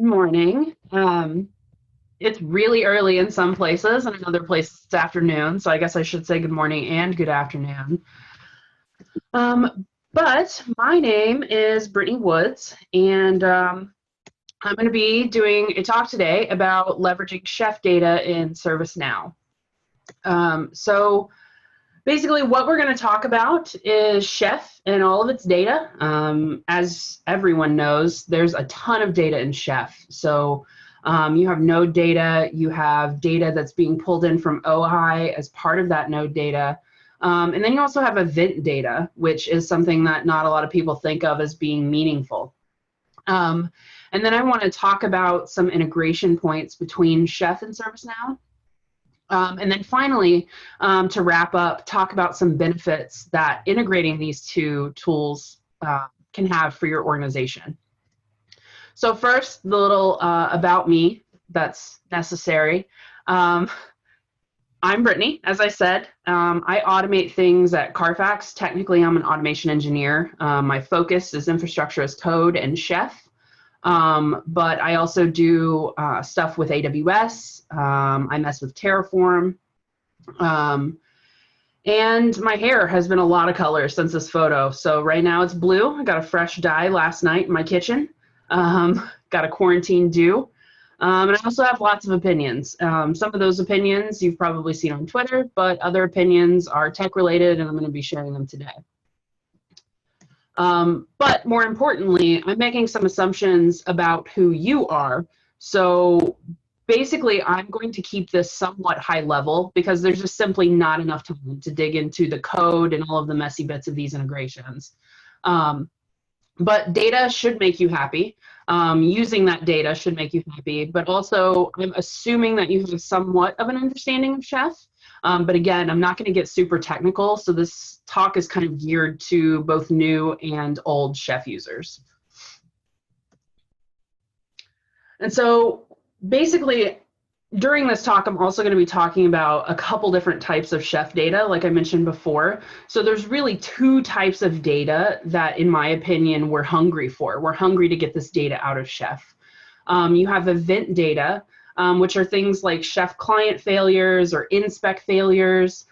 morning. It's really early in some places, and in other places it's afternoon, so I guess I should say good morning and good afternoon. But my name is Brittany Woods, and I'm going to be doing a talk today about leveraging chef data in ServiceNow. So basically what we're going to talk about is chef and all of its data. As everyone knows, there's a ton of data in chef. So you have node data, you have data that's being pulled in from OHI as part of that node data. And then you also have event data, which is something that not a lot of people think of as being meaningful. And then I want to talk about some integration points between chef and ServiceNow. And then finally, to wrap up, talk about some benefits that integrating these two tools can have for your organization. So first, the little about me that's necessary. I'm Brittany, as I said. I automate things at Carfax. Technically, I'm an automation engineer. My focus is infrastructure as code and chef. But I also do stuff with AWS. I mess with Terraform. And my hair has been a lot of colors since this photo. So right now it's blue. I got a fresh dye last night in my kitchen. Got a quarantine due. And I also have lots of opinions. Some of those opinions you've probably seen on Twitter, but other opinions are tech related, and I'm going to be sharing them today. But more importantly, I'm making some assumptions about who you are. So basically, I'm going to keep this somewhat high level because there's just simply not enough time to dig into the code and all of the messy bits of these integrations. But data should make you happy. Using that data should make you happy, but also I'm assuming that you have somewhat of an understanding of chef. But again, I'm not going to get super technical, so this talk is kind of geared to both new and old chef users. And so basically, during this talk, I'm also going to be talking about a couple different types of chef data, like I mentioned before. So there's really two types of data that, in my opinion, we're hungry for. We're hungry to get this data out of chef. You have event data, which are things like chef client failures or inspect failures,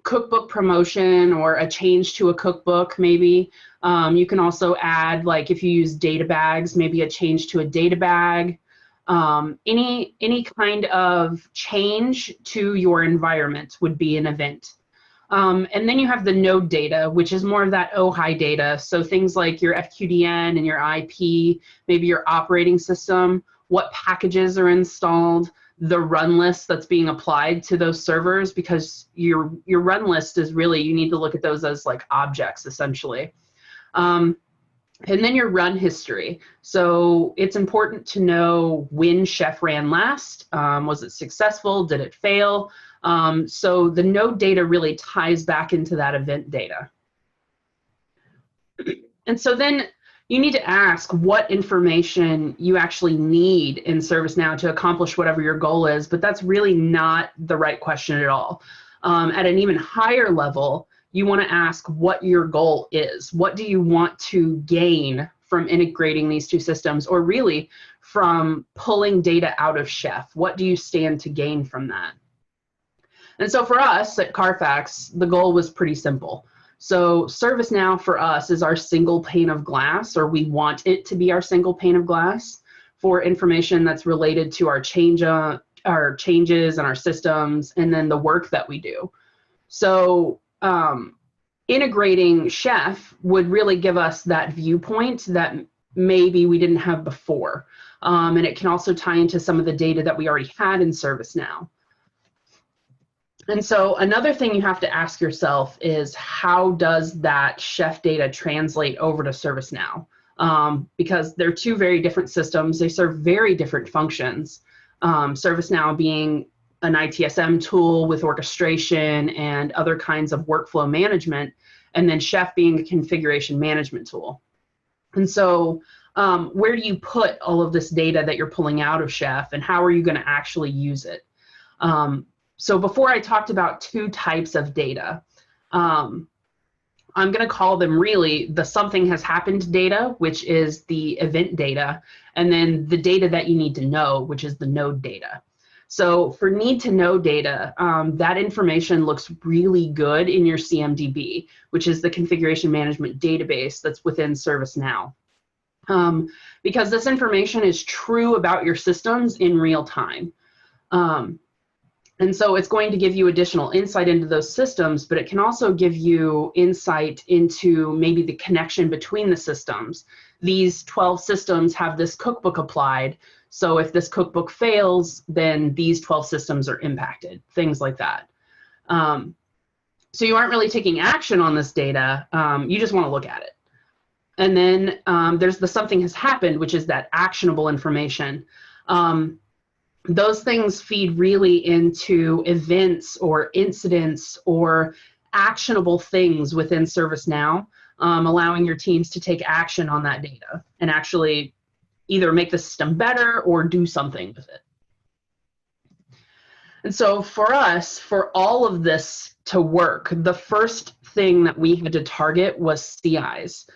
cookbook promotion or a change to a cookbook maybe. You can also add, like if you use data bags, maybe a change to a data bag. Any kind of change to your environment would be an event. And then you have the node data, which is more of that OHI data. So things like your FQDN and your IP, maybe your operating system, what packages are installed, the run list that's being applied to those servers, because your run list is really, you need to look at those as like objects essentially. And then your run history. So it's important to know when chef ran last. Was it successful? Did it fail? So the node data really ties back into that event data. And so then you need to ask what information you actually need in ServiceNow to accomplish whatever your goal is, but that's really not the right question at all. At an even higher level, you want to ask what your goal is. What do you want to gain from integrating these two systems, or really from pulling data out of chef? What do you stand to gain from that? And so for us at Carfax, the goal was pretty simple. So ServiceNow for us is our single pane of glass, or we want it to be our single pane of glass for information that's related to our changes and our systems, and then the work that we do. So integrating chef would really give us that viewpoint that maybe we didn't have before. And it can also tie into some of the data that we already had in ServiceNow. And so another thing you have to ask yourself is, how does that chef data translate over to ServiceNow? Because they're two very different systems. They serve very different functions. ServiceNow being an ITSM tool with orchestration and other kinds of workflow management, and then chef being a configuration management tool. And so where do you put all of this data that you're pulling out of chef, and how are you going to actually use it? So before I talked about two types of data. I'm going to call them really the something has happened data, which is the event data, and then the data that you need to know, which is the node data. So for need to know data, that information looks really good in your CMDB, which is the configuration management database that's within ServiceNow. Because this information is true about your systems in real time. And so it's going to give you additional insight into those systems, but it can also give you insight into maybe the connection between the systems. These 12 systems have this cookbook applied, so if this cookbook fails, then these 12 systems are impacted, things like that. So you aren't really taking action on this data, you just want to look at it. And then there's the something has happened, which is that actionable information. Those things feed really into events or incidents or actionable things within ServiceNow, allowing your teams to take action on that data and actually either make the system better or do something with it. And so for us, for all of this to work, the first thing that we had to target was CIs.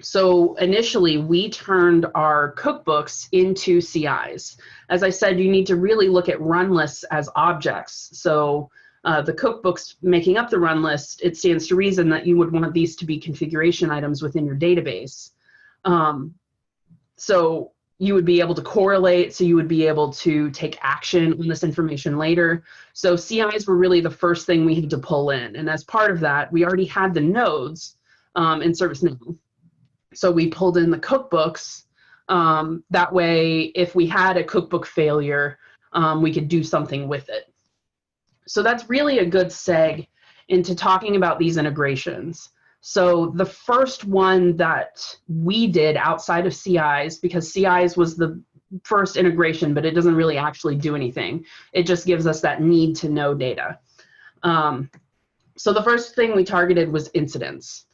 So initially, we turned our cookbooks into CIs. As I said, you need to really look at run lists as objects. So the cookbooks making up the run list, it stands to reason that you would want these to be configuration items within your database. So you would be able to correlate, so you would be able to take action on this information later. So CIs were really the first thing we had to pull in. And as part of that, we already had the nodes in ServiceNow. So we pulled in the cookbooks. That way, if we had a cookbook failure, we could do something with it. So that's really a good seg into talking about these integrations. So the first one that we did outside of CIs, because CIs was the first integration, but it doesn't really actually do anything. It just gives us that need to know data. So the first thing we targeted was incidents.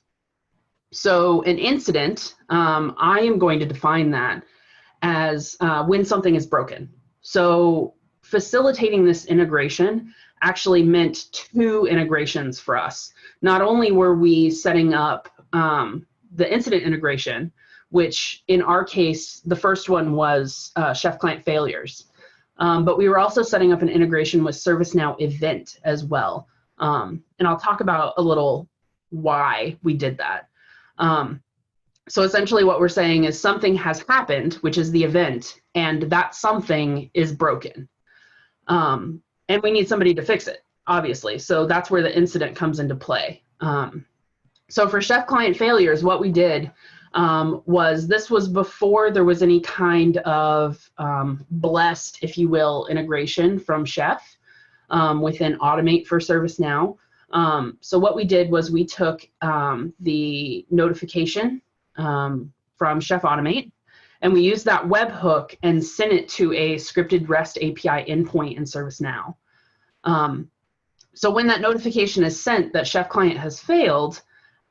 So an incident, I am going to define that as when something is broken. So facilitating this integration actually meant two integrations for us. Not only were we setting up the incident integration, which in our case, the first one was ChefConf failures, but we were also setting up an integration with ServiceNow event as well. And I'll talk about a little why we did that. So essentially what we're saying is something has happened, which is the event, and that something is broken. And we need somebody to fix it, obviously. So that's where the incident comes into play. So for ChefConf failures, what we did was this was before there was any kind of blessed, if you will, integration from Chef within Automate for ServiceNow. So what we did was we took the notification from Chef Automate, and we used that webhook and sent it to a scripted REST API endpoint in ServiceNow. So when that notification is sent that ChefConf has failed,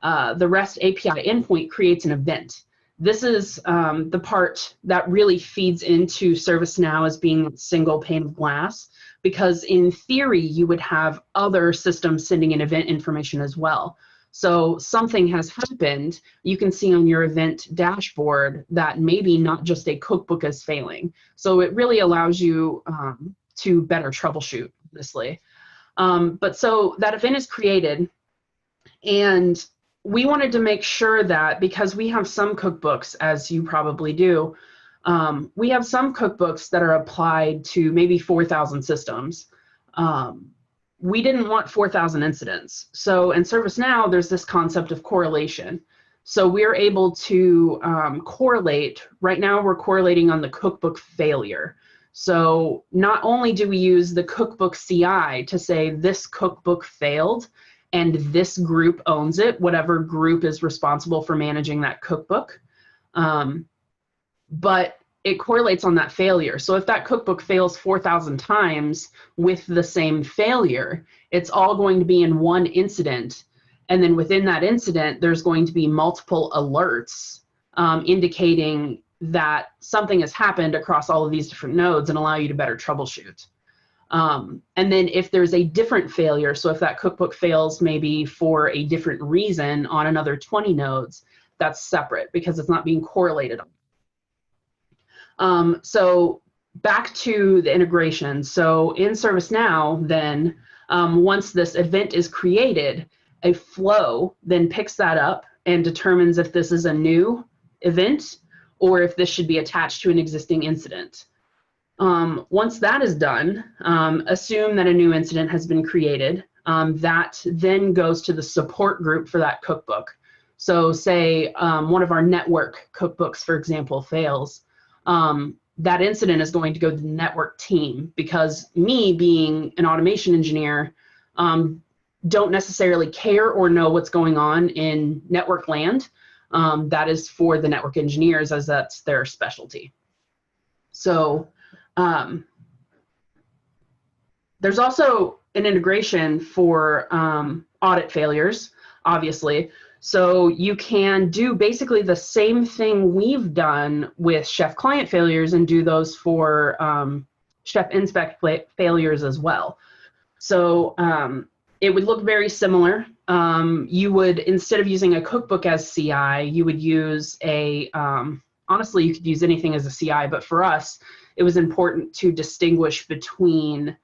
the REST API endpoint creates an event. This is the part that really feeds into ServiceNow as being a single pane of glass, because in theory, you would have other systems sending in event information as well. So something has happened, you can see on your event dashboard that maybe not just a cookbook is failing. So it really allows you to better troubleshoot, obviously. But so that event is created, and we wanted to make sure that, because we have some cookbooks, as you probably do, we have some cookbooks that are applied to maybe 4,000 systems. We didn't want 4,000 incidents. So in ServiceNow, there's this concept of correlation. So we're able to correlate. Right now, we're correlating on the cookbook failure. So not only do we use the cookbook CI to say this cookbook failed and this group owns it, whatever group is responsible for managing that cookbook, but it correlates on that failure. So if that cookbook fails 4,000 times with the same failure, it's all going to be in one incident. And then within that incident, there's going to be multiple alerts indicating that something has happened across all of these different nodes and allow you to better troubleshoot. And then if there's a different failure, so if that cookbook fails maybe for a different reason on another 20 nodes, that's separate because it's not being correlated. So back to the integration. So in ServiceNow, then once this event is created, a flow then picks that up and determines if this is a new event or if this should be attached to an existing incident. Once that is done, assume that a new incident has been created. That then goes to the support group for that cookbook. So say one of our network cookbooks, for example, fails. That incident is going to go to the network team because me being an automation engineer don't necessarily care or know what's going on in network land. That is for the network engineers as that's their specialty. So there's also an integration for audit failures, obviously. So you can do basically the same thing we've done with chef client failures and do those for chef inspect failures as well. So it would look very similar. You would, instead of using a cookbook as CI, you would use a, honestly, you could use anything as a CI, but for us, it was important to distinguish between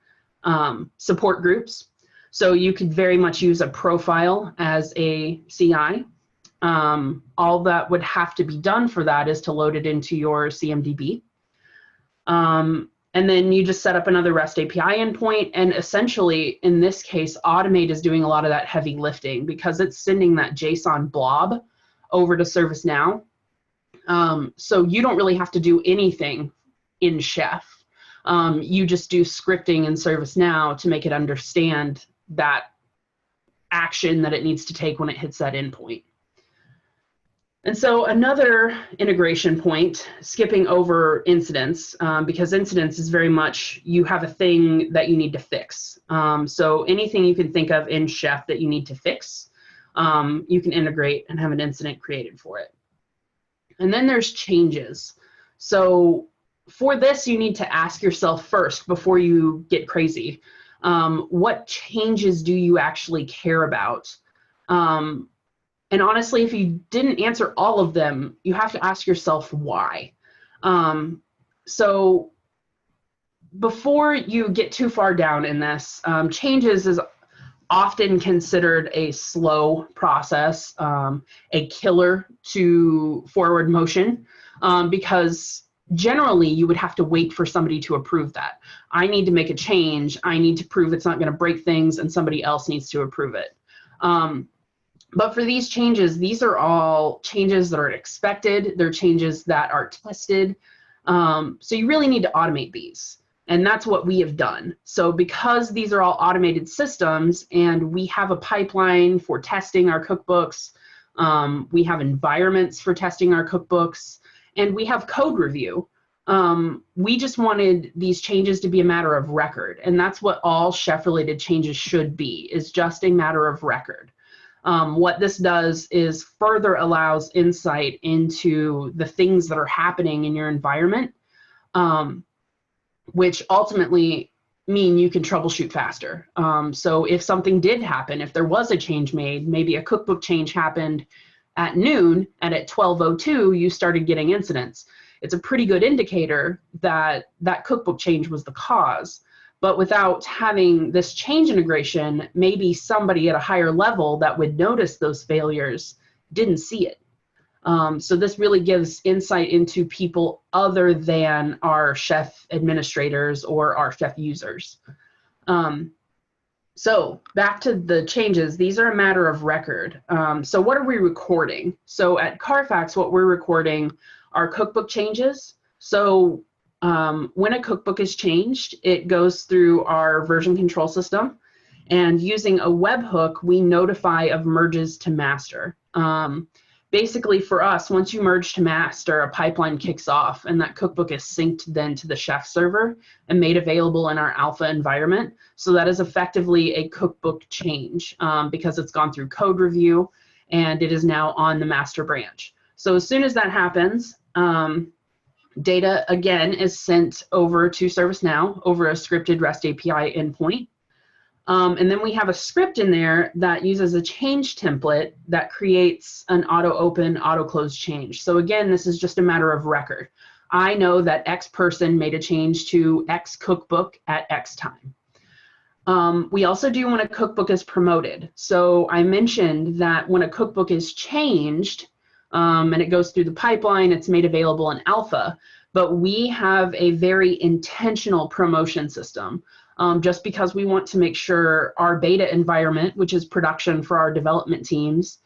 support groups. So you could very much use a profile as a CI. All that would have to be done for that is to load it into your CMDB. And then you just set up another REST API endpoint. And essentially, in this case, Automate is doing a lot of that heavy lifting because it's sending that JSON blob over to ServiceNow. So you don't really have to do anything in Chef. You just do scripting in ServiceNow to make it understand that action that it needs to take when it hits that endpoint. And so another integration point, skipping over incidents, because incidents is very much, you have a thing that you need to fix. So anything you can think of in Chef that you need to fix, you can integrate and have an incident created for it. And then there's changes. So for this, you need to ask yourself first before you get crazy. What changes do you actually care about? And honestly, if you didn't answer all of them, you have to ask yourself why. So before you get too far down in this, changes is often considered a slow process, a killer to forward motion, because generally you would have to wait for somebody to approve that. I need to make a change. I need to prove it's not going to break things, and somebody else needs to approve it. But for these changes, these are all changes that are expected. They're changes that are tested. So you really need to automate these. And that's what we have done. So because these are all automated systems and we have a pipeline for testing our cookbooks, we have environments for testing our cookbooks, and we have code review. We just wanted these changes to be a matter of record. And that's what all chef-related changes should be, is just a matter of record. What this does is further allows insight into the things that are happening in your environment, which ultimately mean you can troubleshoot faster. So if something did happen, if there was a change made, maybe a cookbook change happened at noon, and at 12:02 you started getting incidents. It's a pretty good indicator that that cookbook change was the cause. But without having this change integration, maybe somebody at a higher level that would notice those failures didn't see it. So this really gives insight into people other than our chef administrators or our chef users. So back to the changes, these are a matter of record. So what are we recording? So at Carfax, what we're recording are cookbook changes. So when a cookbook is changed, it goes through our version control system, and using a webhook, we notify of merges to master. Basically for us, once you merge to master, a pipeline kicks off, and that cookbook is synced then to the chef server and made available in our alpha environment. So that is effectively a cookbook change because it's gone through code review and it is now on the master branch. So as soon as that happens, Data, again, is sent over to ServiceNow over a scripted REST API endpoint. And then we have a script in there that uses a change template that creates an auto open, auto close change. So again, this is just a matter of record. I know that X person made a change to X cookbook at X time. We also do when a cookbook is promoted. So I mentioned that when a cookbook is changed and it goes through the pipeline, it's made available in alpha, but we have a very intentional promotion system. Just because we want to make sure our beta environment, which is production for our development teams,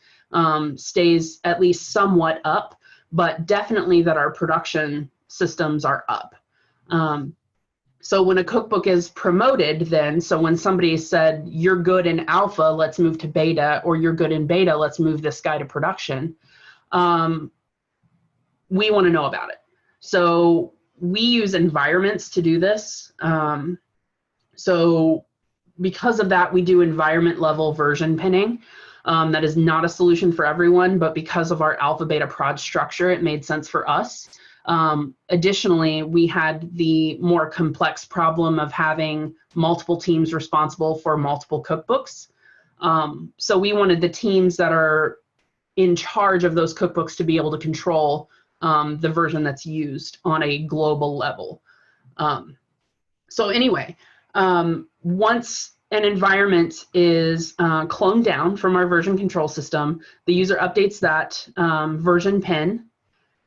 stays at least somewhat up, but definitely that our production systems are up. So when a cookbook is promoted then, so when somebody said, you're good in alpha, let's move to beta, or you're good in beta, let's move this guy to production, we want to know about it. So we use environments to do this. So because of that, we do environment level version pinning. That is not a solution for everyone, but because of our alpha beta prod structure, it made sense for us. Additionally, we had the more complex problem of having multiple teams responsible for multiple cookbooks. So we wanted the teams that are in charge of those cookbooks to be able to control the version that's used on a global level. So anyway, once an environment is cloned down from our version control system, the user updates that version pin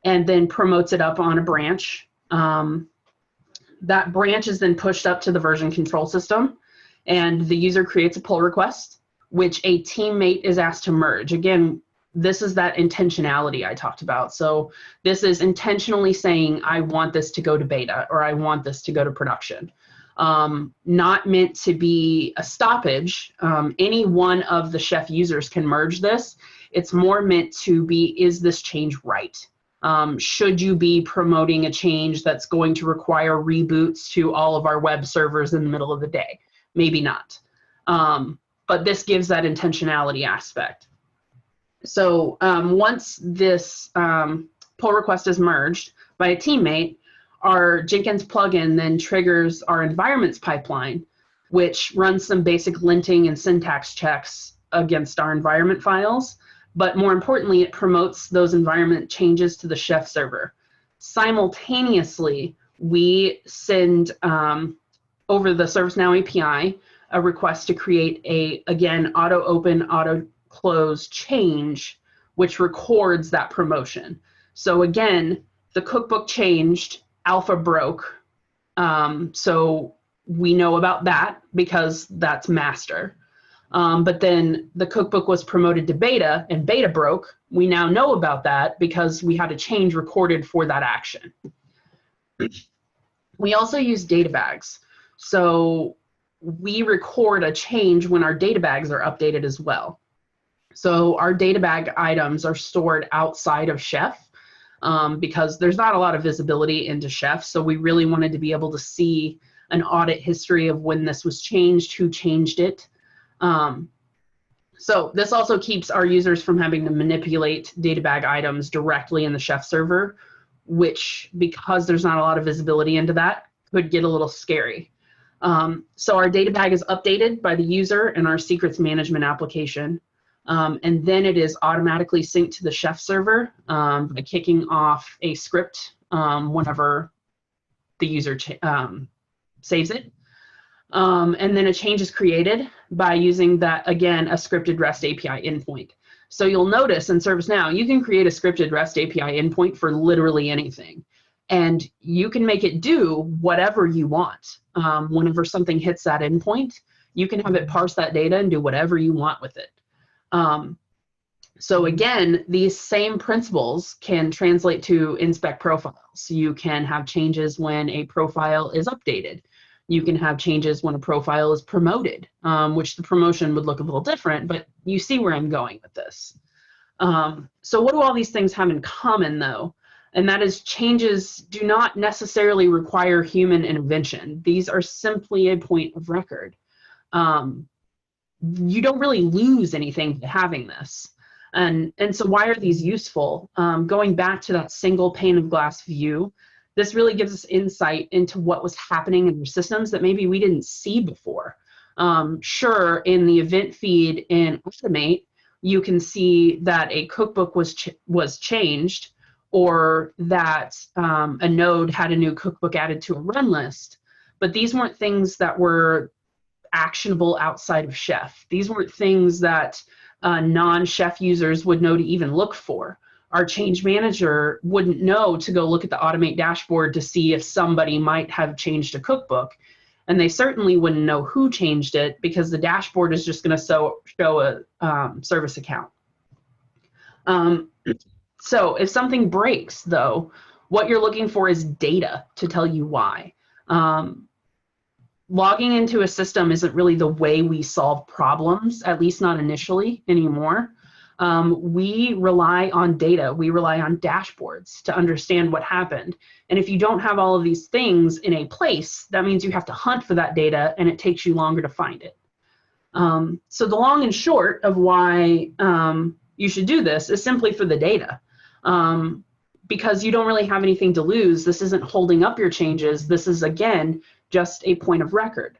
and then promotes it up on a branch. That branch is then pushed up to the version control system, and the user creates a pull request, which a teammate is asked to merge. Again, this is that intentionality I talked about. So this is intentionally saying, I want this to go to beta, or I want this to go to production. Not meant to be a stoppage. Any one of the chef users can merge this. It's more meant to be, is this change right? Should you be promoting a change that's going to require reboots to all of our web servers in the middle of the day? Maybe not. But this gives that intentionality aspect. So once this pull request is merged by a teammate, our Jenkins plugin then triggers our environments pipeline, which runs some basic linting and syntax checks against our environment files. But more importantly, it promotes those environment changes to the chef server. Simultaneously, we send over the ServiceNow API a request to create a, again, auto open, auto close change, which records that promotion. So again, the cookbook changed, alpha broke. So we know about that because that's master. But then the cookbook was promoted to beta and beta broke. We now know about that because we had a change recorded for that action. We also use data bags. So we record a change when our data bags are updated as well. So our data bag items are stored outside of Chef because there's not a lot of visibility into Chef. So we really wanted to be able to see an audit history of when this was changed, who changed it. So this also keeps our users from having to manipulate data bag items directly in the Chef server, which, because there's not a lot of visibility into that, could get a little scary. So our data bag is updated by the user in our secrets management application. And then it is automatically synced to the Chef server by kicking off a script whenever the user saves it. And then a change is created by using that, again, a scripted REST API endpoint. So you'll notice in ServiceNow, you can create a scripted REST API endpoint for literally anything. And you can make it do whatever you want. Whenever something hits that endpoint, you can have it parse that data and do whatever you want with it. So again, these same principles can translate to inspect profiles. You can have changes when a profile is updated. You can have changes when a profile is promoted, which the promotion would look a little different, but you see where I'm going with this. So what do all these things have in common, though? And that is, changes do not necessarily require human intervention. These are simply a point of record. You don't really lose anything having this. And so why are these useful? Going back to that single pane of glass view This really gives us insight into what was happening in your systems that maybe we didn't see before. Sure, in the event feed in Automate, you can see that a cookbook was changed, or that a node had a new cookbook added to a run list. But these weren't things that were actionable outside of Chef. These weren't things that non-Chef users would know to even look for. Our change manager wouldn't know to go look at the Automate dashboard to see if somebody might have changed a cookbook. And they certainly wouldn't know who changed it, because the dashboard is just going to show a service account. So if something breaks, though, what you're looking for is data to tell you why. Logging into a system isn't really the way we solve problems, at least not initially anymore. We rely on data. We rely on dashboards to understand what happened. And if you don't have all of these things in a place, that means you have to hunt for that data, and it takes you longer to find it. So the long and short of why you should do this is simply for the data. Because you don't really have anything to lose. This isn't holding up your changes. This is, again, just a point of record.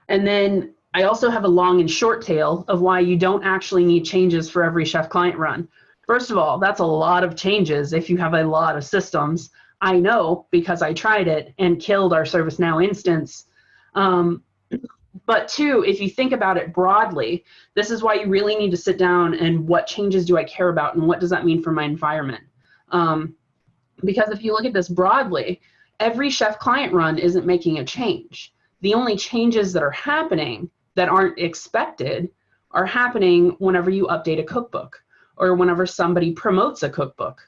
And then I also have a long and short tail of why you don't actually need changes for every Chef client run. First of all, that's a lot of changes if you have a lot of systems. I know, because I tried it and killed our ServiceNow instance. But two, if you think about it broadly, this is why you really need to sit down and what changes do I care about, and what does that mean for my environment? Because if you look at this broadly, every Chef client run isn't making a change. The only changes that are happening that aren't expected are happening whenever you update a cookbook, or whenever somebody promotes a cookbook.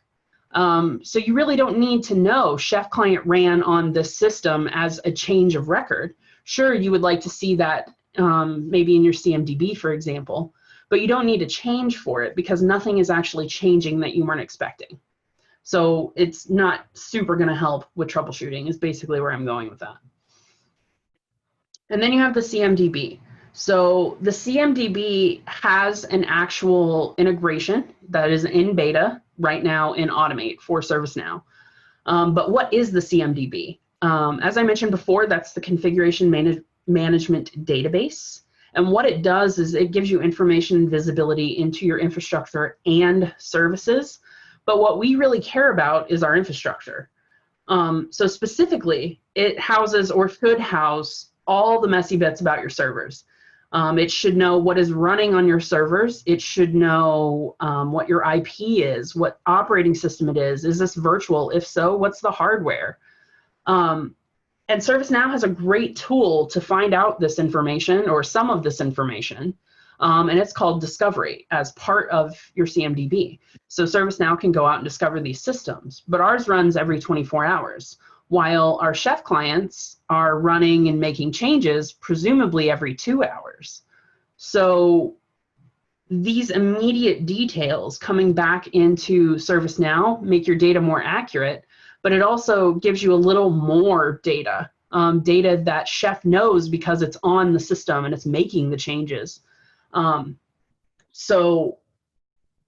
So you really don't need to know Chef client ran on this system as a change of record. Sure, you would like to see that maybe in your CMDB, for example, but you don't need to change for it, because nothing is actually changing that you weren't expecting. So it's not super going to help with troubleshooting, is basically where I'm going with that. And then you have the CMDB. So the CMDB has an actual integration that is in beta right now in Automate for ServiceNow. But what is the CMDB? As I mentioned before, that's the configuration management database. And what it does is it gives you information and visibility into your infrastructure and services. But what we really care about is our infrastructure. So specifically, it houses, or should house, all the messy bits about your servers. It should know what is running on your servers. It should know what your IP is, what operating system it is. Is this virtual? If so, what's the hardware? And ServiceNow has a great tool to find out this information, or some of this information. And it's called Discovery, as part of your CMDB. So ServiceNow can go out and discover these systems, but ours runs every 24 hours, while our Chef clients are running and making changes presumably every 2 hours. So these immediate details coming back into ServiceNow make your data more accurate, but it also gives you a little more data, data that Chef knows because it's on the system and it's making the changes. So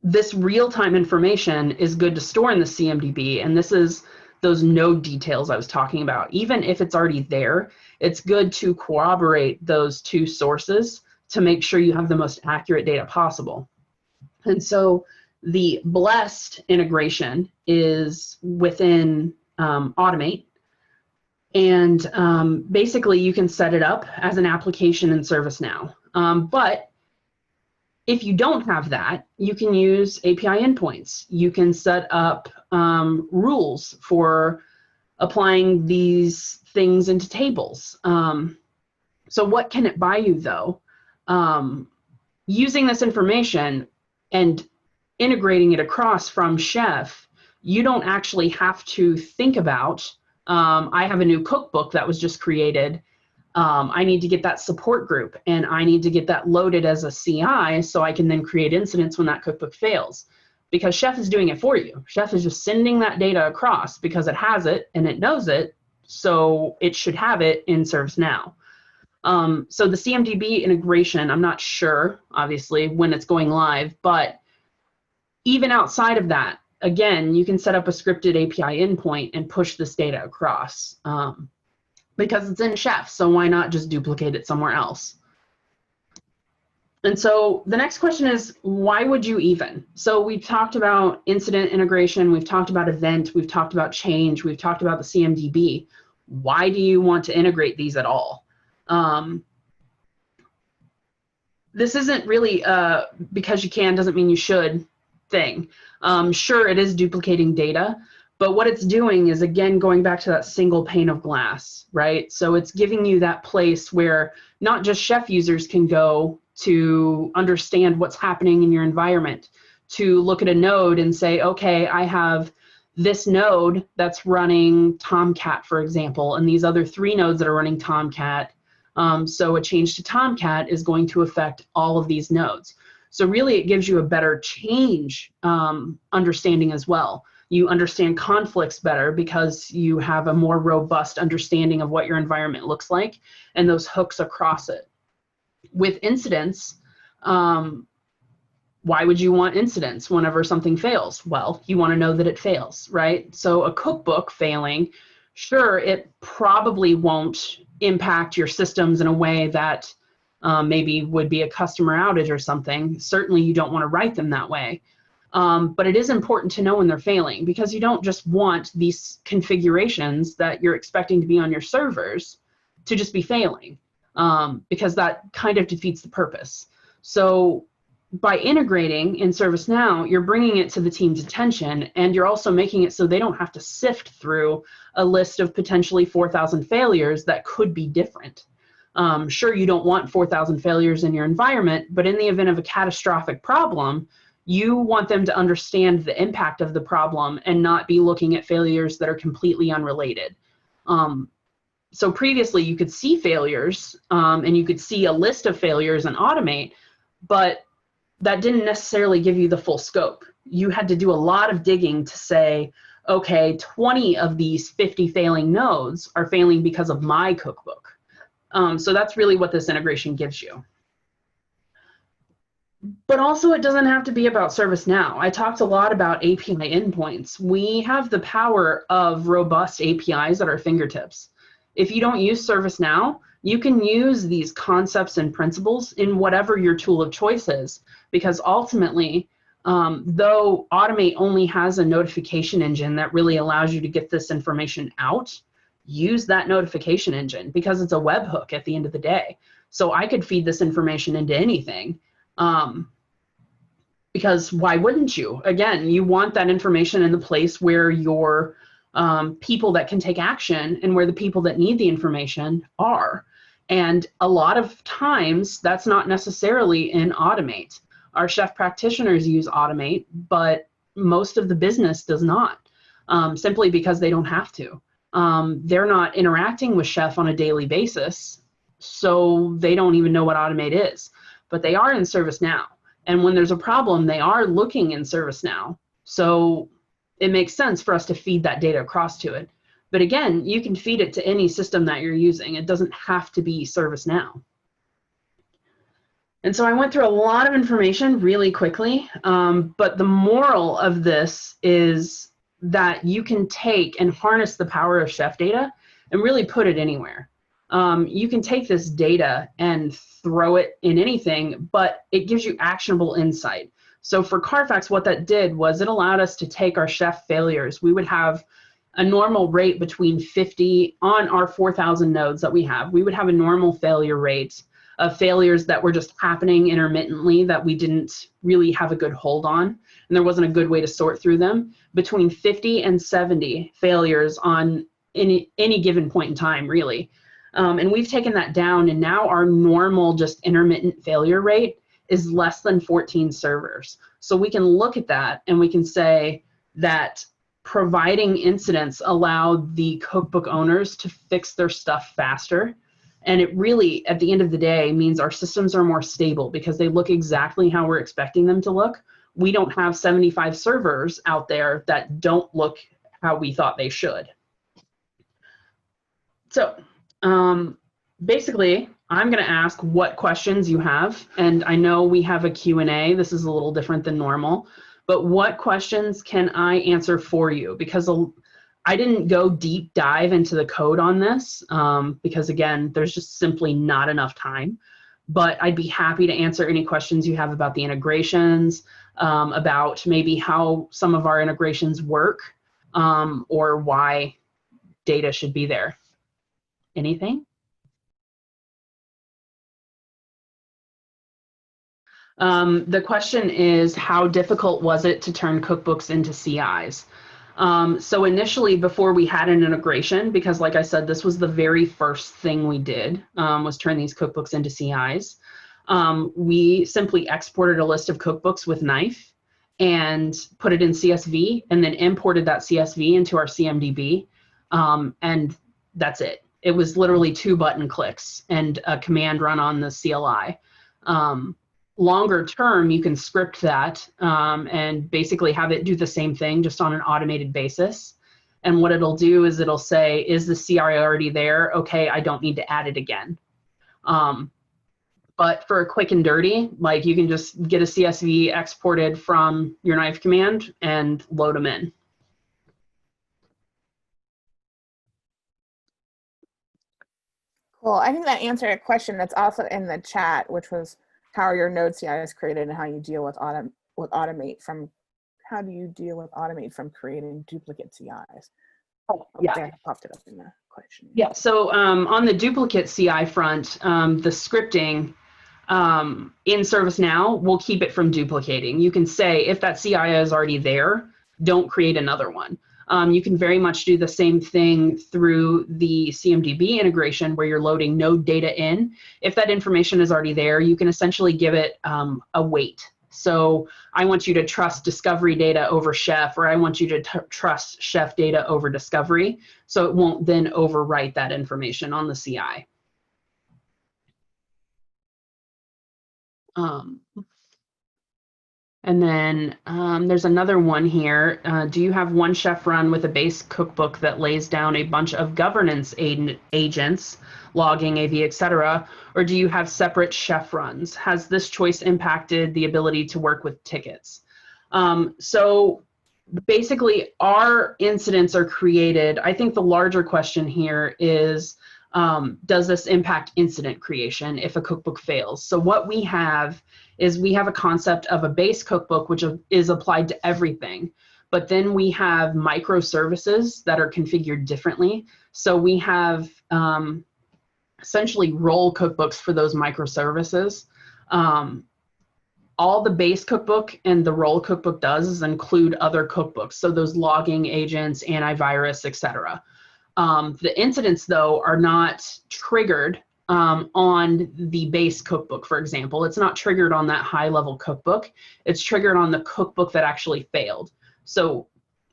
this real-time information is good to store in the CMDB, and this is those node details I was talking about. Even if it's already there, it's good to corroborate those two sources to make sure you have the most accurate data possible. And so the blessed integration is within Automate, and basically you can set it up as an application in ServiceNow. But if you don't have that, you can use API endpoints. You can set up rules for applying these things into tables. So what can it buy you, though? Using this information and integrating it across from Chef, you don't actually have to think about, I have a new cookbook that was just created. I need to get that support group, and I need to get that loaded as a CI so I can then create incidents when that cookbook fails. Because Chef is doing it for you. Chef is just sending that data across because it has it and it knows it, so it should have it in ServiceNow. So the CMDB integration, I'm not sure, obviously, when it's going live, but even outside of that, again, you can set up a scripted API endpoint and push this data across because it's in Chef, so why not just duplicate it somewhere else? And so the next question is, why would you even? So we've talked about incident integration, we've talked about event, we've talked about change, we've talked about the CMDB. Why do you want to integrate these at all? This isn't really because you can doesn't mean you should thing. Sure, it is duplicating data, but what it's doing is, again, going back to that single pane of glass, right? So it's giving you that place where not just Chef users can go to understand what's happening in your environment, to look at a node and say, okay, I have this node that's running Tomcat, for example, and these other 3 nodes that are running Tomcat. So a change to Tomcat is going to affect all of these nodes. So really it gives you a better change understanding as well. You understand conflicts better because you have a more robust understanding of what your environment looks like and those hooks across it. With incidents, why would you want incidents whenever something fails? Well, you want to know that it fails, right? So a cookbook failing, sure, it probably won't impact your systems in a way that maybe would be a customer outage or something. Certainly you don't want to write them that way. But it is important to know when they're failing, because you don't just want these configurations that you're expecting to be on your servers to just be failing, because that kind of defeats the purpose. So by integrating in ServiceNow, you're bringing it to the team's attention, and you're also making it so they don't have to sift through a list of potentially 4,000 failures that could be different. Sure, you don't want 4,000 failures in your environment, but in the event of a catastrophic problem, you want them to understand the impact of the problem and not be looking at failures that are completely unrelated. So previously you could see failures and you could see a list of failures and automate, but that didn't necessarily give you the full scope. You had to do a lot of digging to say, okay, 20 of these 50 failing nodes are failing because of my cookbook. So that's really what this integration gives you. But also, it doesn't have to be about ServiceNow. I talked a lot about API endpoints. We have the power of robust APIs at our fingertips. If you don't use ServiceNow, you can use these concepts and principles in whatever your tool of choice is, because ultimately, though Automate only has a notification engine that really allows you to get this information out, use that notification engine, because it's a webhook at the end of the day. So I could feed this information into anything. Because why wouldn't you? Again, you want that information in the place where your people that can take action and where the people that need the information are. And a lot of times that's not necessarily in Automate. Our chef practitioners use Automate, but most of the business does not, simply because they don't have to. They're not interacting with chef on a daily basis, so they don't even know what Automate is. But they are in ServiceNow. And when there's a problem, they are looking in ServiceNow. So it makes sense for us to feed that data across to it. But again, you can feed it to any system that you're using. It doesn't have to be ServiceNow. And so I went through a lot of information really quickly, but the moral of this is that you can take and harness the power of chef data and really put it anywhere. You can take this data and throw it in anything, but it gives you actionable insight. So for Carfax, what that did was it allowed us to take our chef failures. We would have a normal rate between 50 on our 4,000 nodes that we have. We would have a normal failure rate of failures that were just happening intermittently that we didn't really have a good hold on, and there wasn't a good way to sort through them, between 50 and 70 failures on any given point in time, really. And we've taken that down, and now our normal just intermittent failure rate is less than 14 servers. So we can look at that and we can say that providing incidents allowed the cookbook owners to fix their stuff faster. And it really, at the end of the day, means our systems are more stable because they look exactly how we're expecting them to look. We don't have 75 servers out there that don't look how we thought they should. So basically, I'm going to ask what questions you have. And I know we have a Q&A. This is a little different than normal. but what questions can I answer for you? Because I didn't go deep dive into the code on this because, again, there's just simply not enough time. But I'd be happy to answer any questions you have about the integrations, about maybe how some of our integrations work, or why data should be there. Anything? The question is, how difficult was it to turn cookbooks into CIs? So initially, before we had an integration, because like I said, this was the very first thing we did, was turn these cookbooks into CIs. We simply exported a list of cookbooks with knife and put it in CSV, and then imported that CSV into our CMDB, and that's it. It was literally 2 button clicks and a command run on the CLI. Longer term, you can script that and basically have it do the same thing, just on an automated basis. And what it'll do is it'll say, is the CI already there? Okay, I don't need to add it again. But for quick and dirty, like, you can just get a CSV exported from your knife command and load them in. Cool. I think that answered a question that's also in the chat, which was, how are your node CIs created, and how you deal with automate from creating duplicate CIs? Oh, yeah, I popped it up in the question. Yeah. So on the duplicate CI front, the scripting in ServiceNow will keep it from duplicating. You can say, if that CI is already there, don't create another one. You can very much do the same thing through the CMDB integration, where you're loading node data in. If that information is already there, you can essentially give it a weight. So I want you to trust discovery data over chef, or I want you to trust chef data over discovery. So it won't then overwrite that information on the CI. And then there's another one here. Do you have one chef run with a base cookbook that lays down a bunch of governance agents, logging, AV, etc., or do you have separate chef runs? Has this choice impacted the ability to work with tickets? So basically, our incidents are created. I think the larger question here is, does this impact incident creation if a cookbook fails? So what we have is, we have a concept of a base cookbook, which is applied to everything. But then we have microservices that are configured differently. So we have essentially role cookbooks for those microservices. All the base cookbook and the role cookbook does is include other cookbooks. So those logging agents, antivirus, etc. The incidents, though, are not triggered on the base cookbook, for example. It's not triggered on that high-level cookbook. It's triggered on the cookbook that actually failed. So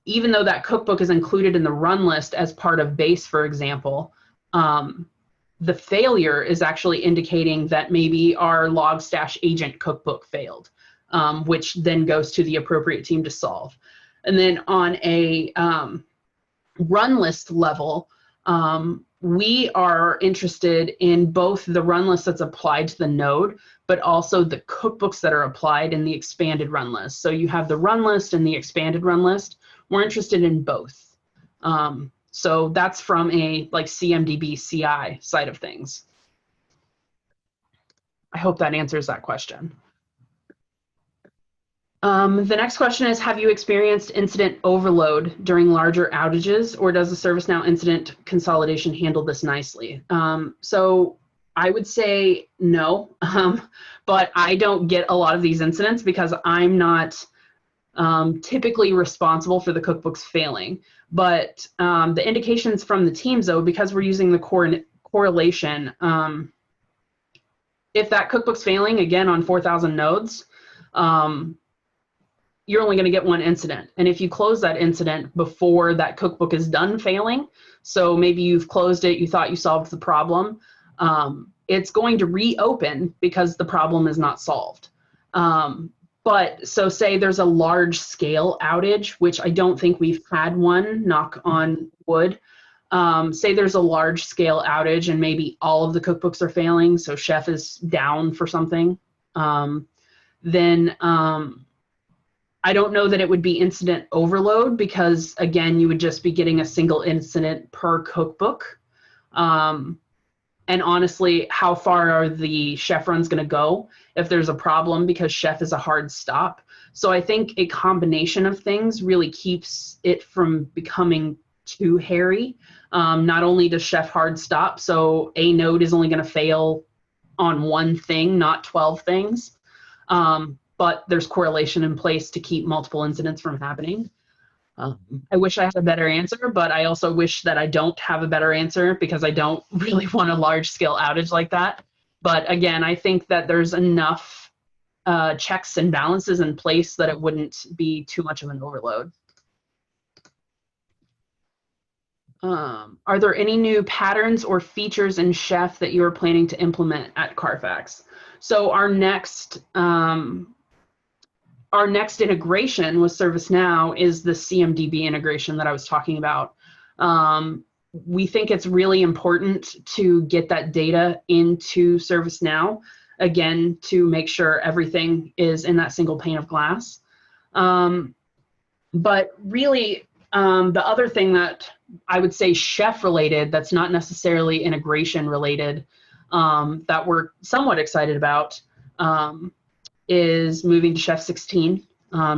even though that cookbook is included in the run list as part of base, for example, the failure is actually indicating that maybe our logstash agent cookbook failed, which then goes to the appropriate team to solve. And then on a run list level, we are interested in both the run list that's applied to the node, but also the cookbooks that are applied in the expanded run list. So you have the run list and the expanded run list. We're interested in both. So that's from a CMDB CI side of things. I hope that answers that question. The next question is, have you experienced incident overload during larger outages, or does the ServiceNow incident consolidation handle this nicely? So I would say no, but I don't get a lot of these incidents because I'm not typically responsible for the cookbooks failing. But the indications from the teams, though, because we're using the correlation, if that cookbook's failing, again, on 4,000 nodes, you're only going to get one incident. And if you close that incident before that cookbook is done failing, so maybe you've closed it, you thought you solved the problem, it's going to reopen because the problem is not solved. But so say there's a large scale outage, which I don't think we've had one, knock on wood. Say there's a large scale outage and maybe all of the cookbooks are failing, so chef is down for something, then I don't know that it would be incident overload because, again, you would just be getting a single incident per cookbook. And honestly, how far are the chef runs going to go if there's a problem, because chef is a hard stop. So I think a combination of things really keeps it from becoming too hairy. Not only does chef hard stop, so a node is only going to fail on one thing, not 12 things. But there's correlation in place to keep multiple incidents from happening. I wish I had a better answer, but I also wish that I don't have a better answer, because I don't really want a large scale outage like that. But again, I think that there's enough checks and balances in place that it wouldn't be too much of an overload. Are there any new patterns or features in Chef that you are planning to implement at Carfax? So our next integration with ServiceNow is the CMDB integration that I was talking about. We think it's really important to get that data into ServiceNow, again, to make sure everything is in that single pane of glass. But really, the other thing that I would say chef related, that's not necessarily integration related, that we're somewhat excited about, is moving to Chef 16,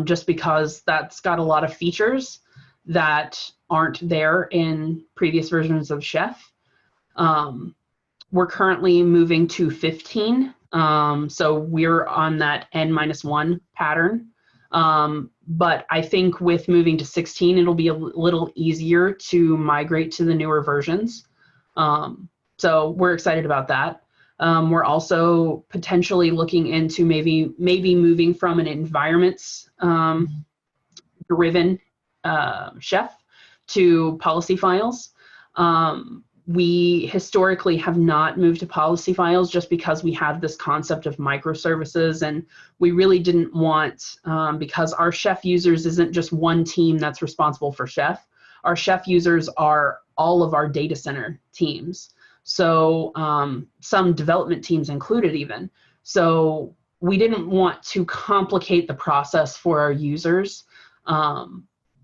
just because that's got a lot of features that aren't there in previous versions of Chef. We're currently moving to 15, so we're on that N-1 pattern. But I think with moving to 16, it'll be a little easier to migrate to the newer versions. So we're excited about that. We're also potentially looking into maybe moving from an environments driven chef to policy files. We historically have not moved to policy files just because we have this concept of microservices, and we really didn't want, because our chef users isn't just one team that's responsible for chef. Our chef users are all of our data center teams. So some development teams included even. So we didn't want to complicate the process for our users.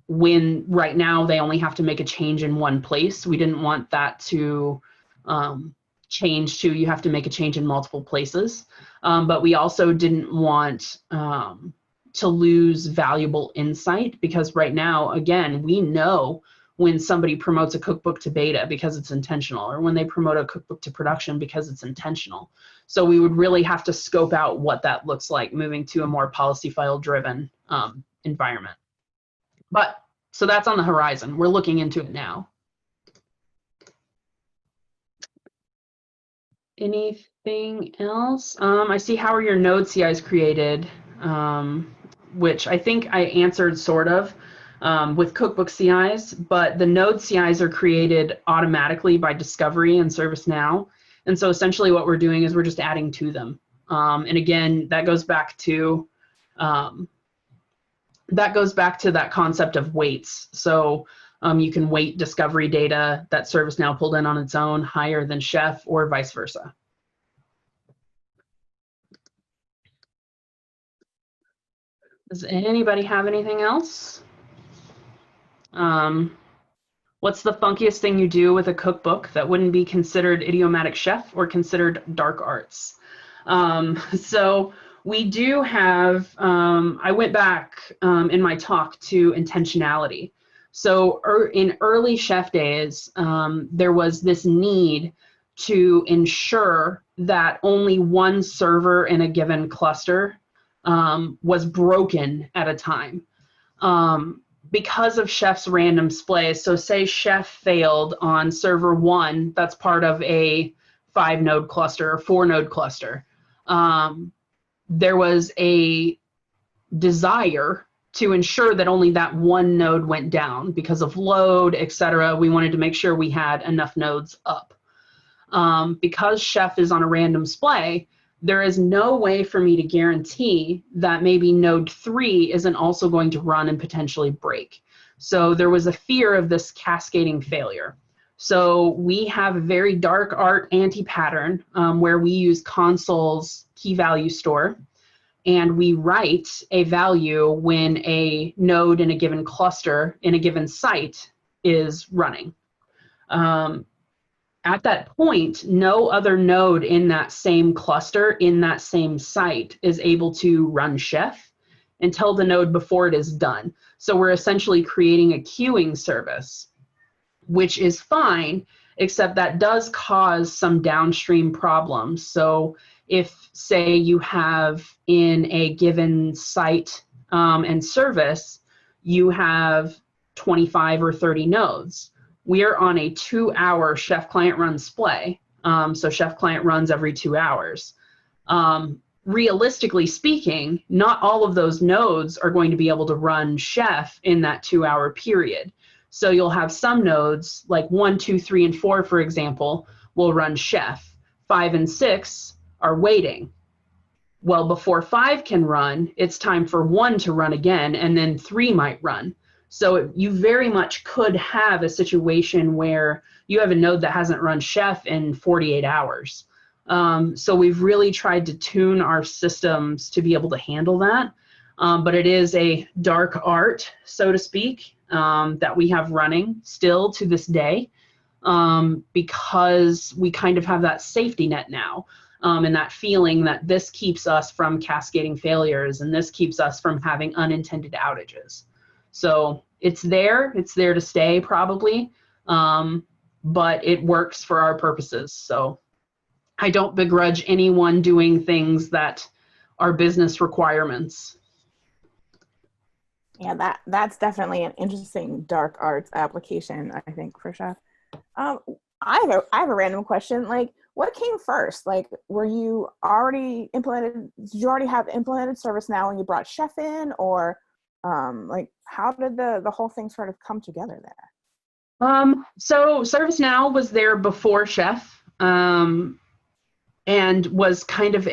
When right now they only have to make a change in one place. We didn't want that to change to you have to make a change in multiple places. But we also didn't want to lose valuable insight, because right now, again, we know when somebody promotes a cookbook to beta because it's intentional, or when they promote a cookbook to production because it's intentional. So we would really have to scope out what that looks like moving to a more policy file driven environment. But so that's on the horizon. We're looking into it now. Anything else? I see how are your node CIs created, which I think I answered sort of with Cookbook CIs, but the node CIs are created automatically by Discovery and ServiceNow. And so essentially what we're doing is we're just adding to them. And again, that goes back to that concept of weights. So you can weight discovery data that ServiceNow pulled in on its own higher than Chef, or vice versa. Does anybody have anything else? What's the funkiest thing you do with a cookbook that wouldn't be considered idiomatic chef or considered dark arts? So we do have, I went back in my talk to intentionality. So in early chef days, there was this need to ensure that only one server in a given cluster was broken at a time. Because of Chef's random splays, so say Chef failed on server 1, that's part of a 5-node cluster or 4-node cluster. There was a desire to ensure that only that one node went down because of load, etc. We wanted to make sure we had enough nodes up. Because Chef is on a random splay, there is no way for me to guarantee that maybe node 3 isn't also going to run and potentially break. So there was a fear of this cascading failure. So we have a very dark art anti-pattern where we use Consol's key value store. and we write a value when a node in a given cluster in a given site is running. At that point, no other node in that same cluster, in that same site, is able to run Chef until the node before it is done. So we're essentially creating a queuing service, which is fine, except that does cause some downstream problems. So if, say, you have in a given site and service, you have 25 or 30 nodes. We are on a 2-hour Chef client run splay. So Chef client runs every 2 hours. Realistically speaking, not all of those nodes are going to be able to run Chef in that 2-hour period. So you'll have some nodes like 1, 2, 3, and 4, for example, will run Chef. 5 and 6 are waiting. Well, before 5 can run, it's time for 1 to run again, and then 3 might run. So you very much could have a situation where you have a node that hasn't run Chef in 48 hours. So we've really tried to tune our systems to be able to handle that. But it is a dark art, so to speak, that we have running still to this day, because we kind of have that safety net now, and that feeling that this keeps us from cascading failures, and this keeps us from having unintended outages. So it's there to stay probably, but it works for our purposes. So I don't begrudge anyone doing things that are business requirements. Yeah, that's definitely an interesting dark arts application, I think, for Chef. I have a random question. Like, what came first? Like, were you already implemented? Did you already have implemented ServiceNow when you brought Chef in, or like, how did the whole thing sort of come together there? So ServiceNow was there before Chef, and was kind of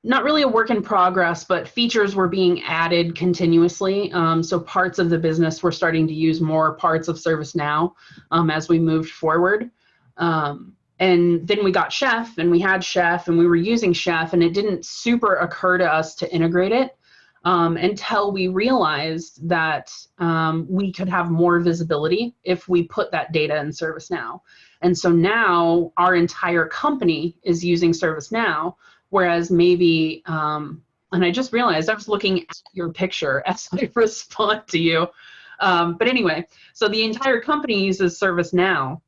not really a work in progress, but features were being added continuously. So parts of the business were starting to use more parts of ServiceNow as we moved forward. And then we got Chef, and we had Chef, and we were using Chef, and it didn't super occur to us to integrate it until we realized that we could have more visibility if we put that data in ServiceNow. And so now our entire company is using ServiceNow, whereas maybe, and I just realized I was looking at your picture as I respond to you. But anyway, so the entire company uses ServiceNow.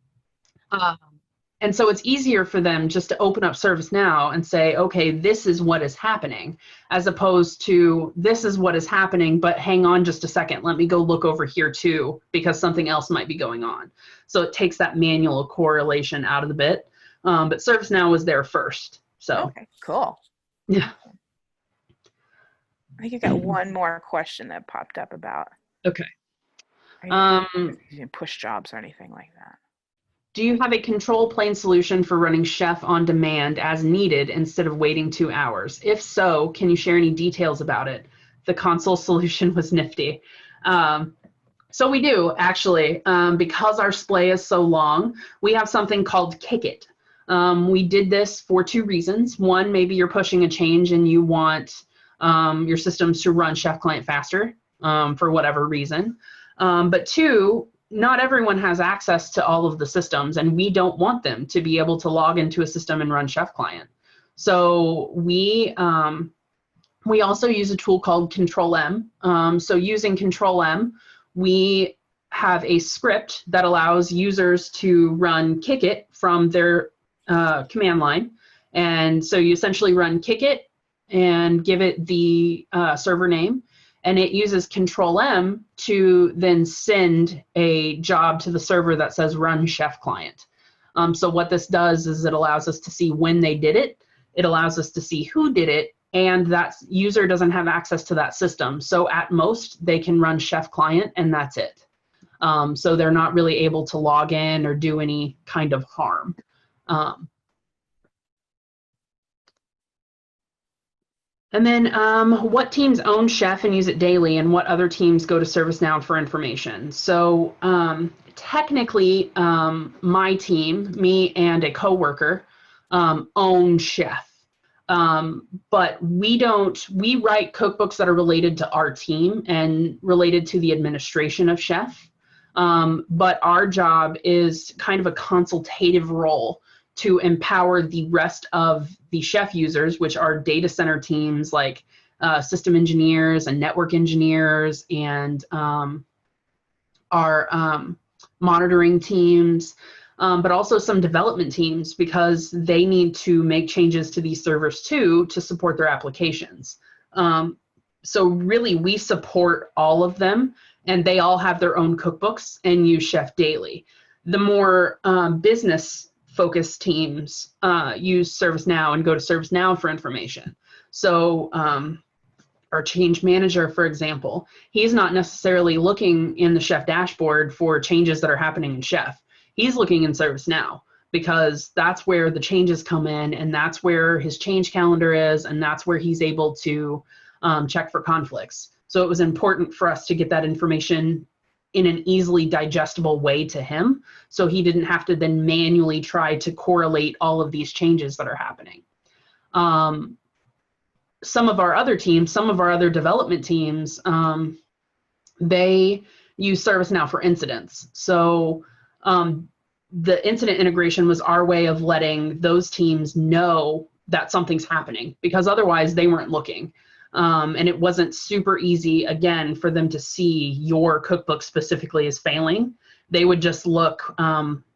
And so it's easier for them just to open up ServiceNow and say, okay, this is what is happening, as opposed to this is what is happening, but hang on just a second, let me go look over here too, because something else might be going on. So it takes that manual correlation out of the bit. But ServiceNow was there first. So okay, cool. Yeah. I think you got one more question that popped up about. Okay. Push jobs or anything like that. Do you have a control plane solution for running Chef on demand as needed instead of waiting 2 hours? If so, can you share any details about it? The console solution was nifty. So we do, actually, because our splay is so long, we have something called Kick It. We did this for 2 reasons. One, maybe you're pushing a change and you want your systems to run Chef client faster for whatever reason. But 2, not everyone has access to all of the systems, and we don't want them to be able to log into a system and run Chef client. So we also use a tool called Control M. So using Control M, we have a script that allows users to run Kick It from their command line. And so you essentially run Kick It and give it the server name, and it uses Control M to then send a job to the server that says run Chef client. So what this does is it allows us to see when they did it, it allows us to see who did it, and that user doesn't have access to that system. So at most, they can run Chef client, and that's it. So they're not really able to log in or do any kind of harm. And then what teams own Chef and use it daily, and what other teams go to ServiceNow for information? So technically, my team, me and a coworker, own Chef. But we write cookbooks that are related to our team and related to the administration of Chef. But our job is kind of a consultative role to empower the rest of the Chef users, which are data center teams like system engineers and network engineers, and our monitoring teams, but also some development teams, because they need to make changes to these servers too to support their applications. So really, we support all of them, and they all have their own cookbooks and use Chef daily. The more business-focused teams use ServiceNow and go to ServiceNow for information. So our change manager, for example, he's not necessarily looking in the Chef dashboard for changes that are happening in Chef. He's looking in ServiceNow, because that's where the changes come in, and that's where his change calendar is, and that's where he's able to check for conflicts. So it was important for us to get that information in an easily digestible way to him, so he didn't have to then manually try to correlate all of these changes that are happening. Some of our other teams, some of our other development teams, they use ServiceNow for incidents. So the incident integration was our way of letting those teams know that something's happening, because otherwise they weren't looking. And it wasn't super easy, again, for them to see your cookbook specifically is failing. They would just look,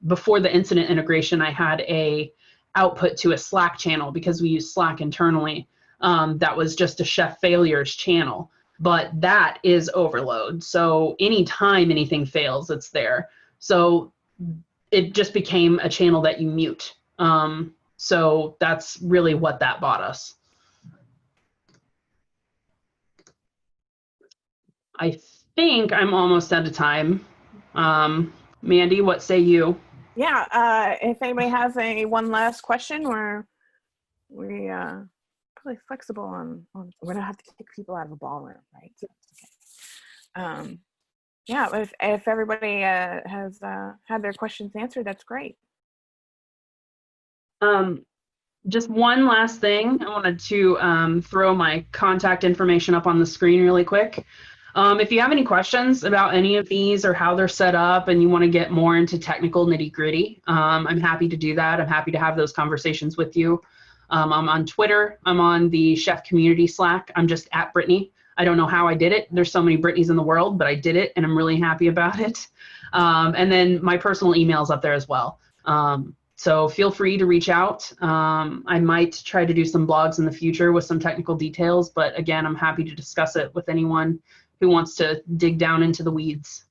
before the incident integration, I had a output to a Slack channel, because we use Slack internally. That was just a Chef failures channel, but that is overload. So anytime anything fails, it's there. So it just became a channel that you mute. So that's really what that bought us. I think I'm almost out of time. Mandy, what say you? Yeah, if anybody has one last question, we're really flexible on we don't have to kick people out of a ballroom, right? So it's okay. Yeah, if everybody has had their questions answered, that's great. Just one last thing. I wanted to throw my contact information up on the screen really quick. If you have any questions about any of these or how they're set up, and you want to get more into technical nitty-gritty, I'm happy to do that. I'm happy to have those conversations with you. I'm on Twitter. I'm on the Chef community Slack. I'm just at Brittany. I don't know how I did it. There's so many Brittany's in the world, but I did it, and I'm really happy about it. And then my personal email's up there as well. So feel free to reach out. I might try to do some blogs in the future with some technical details, but again, I'm happy to discuss it with anyone who wants to dig down into the weeds.